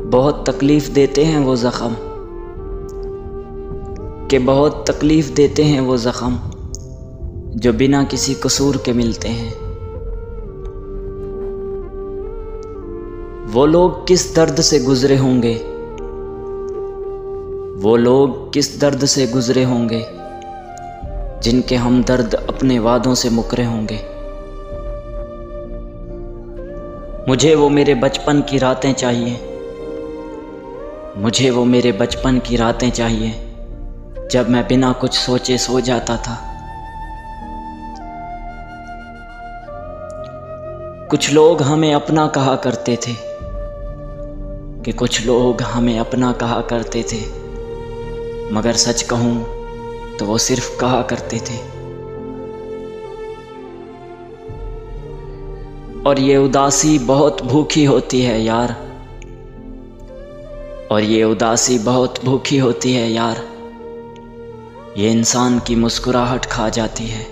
बहुत तकलीफ़ देते हैं वो ज़ख़म, कि बहुत तकलीफ़ देते हैं वो ज़ख़म जो बिना किसी कसूर के मिलते हैं। वो लोग किस दर्द से गुज़रे होंगे, वो लोग किस दर्द से गुज़रे होंगे जिनके हमदर्द अपने वादों से मुकरे होंगे। मुझे वो मेरे बचपन की रातें चाहिए, मुझे वो मेरे बचपन की रातें चाहिए जब मैं बिना कुछ सोचे सो जाता था। कुछ लोग हमें अपना कहा करते थे, कि कुछ लोग हमें अपना कहा करते थे, मगर सच कहूँ तो वो सिर्फ कहा करते थे। और ये उदासी बहुत भूखी होती है यार, और ये उदासी बहुत भूखी होती है यार, ये इंसान की मुस्कुराहट खा जाती है।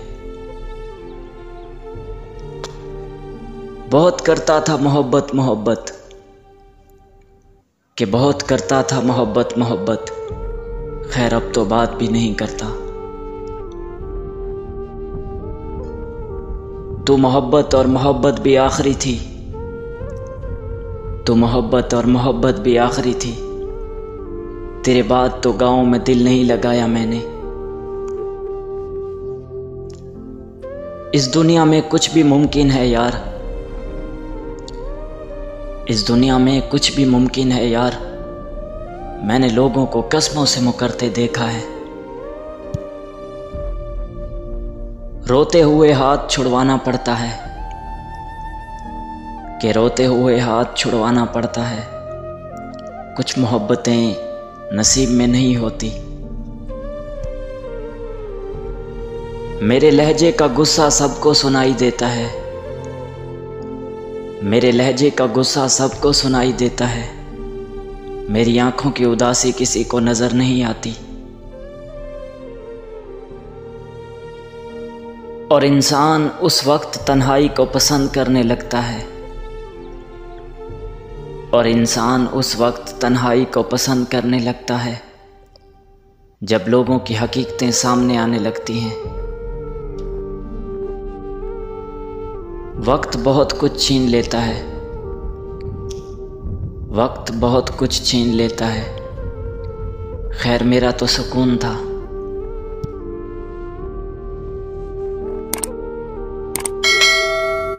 बहुत करता था मोहब्बत मोहब्बत, कि बहुत करता था मोहब्बत मोहब्बत, खैर अब तो बात भी नहीं करता। तू मोहब्बत और मोहब्बत भी आखिरी थी, तू मोहब्बत और मोहब्बत भी आखिरी थी, तेरे बाद तो गाँव में दिल नहीं लगाया मैंने। इस दुनिया में कुछ भी मुमकिन है यार, इस दुनिया में कुछ भी मुमकिन है यार, मैंने लोगों को कस्मों से मुकरते देखा है। रोते हुए हाथ छुड़वाना पड़ता है, कि रोते हुए हाथ छुड़वाना पड़ता है, कुछ मोहब्बतें नसीब में नहीं होती। मेरे लहजे का गुस्सा सबको सुनाई देता है, मेरे लहजे का गुस्सा सबको सुनाई देता है, मेरी आंखों की उदासी किसी को नजर नहीं आती। और इंसान उस वक्त तन्हाई को पसंद करने लगता है, और इंसान उस वक्त तन्हाई को पसंद करने लगता है जब लोगों की हकीकतें सामने आने लगती हैं। वक्त बहुत कुछ छीन लेता है, वक्त बहुत कुछ छीन लेता है, खैर मेरा तो सुकून था।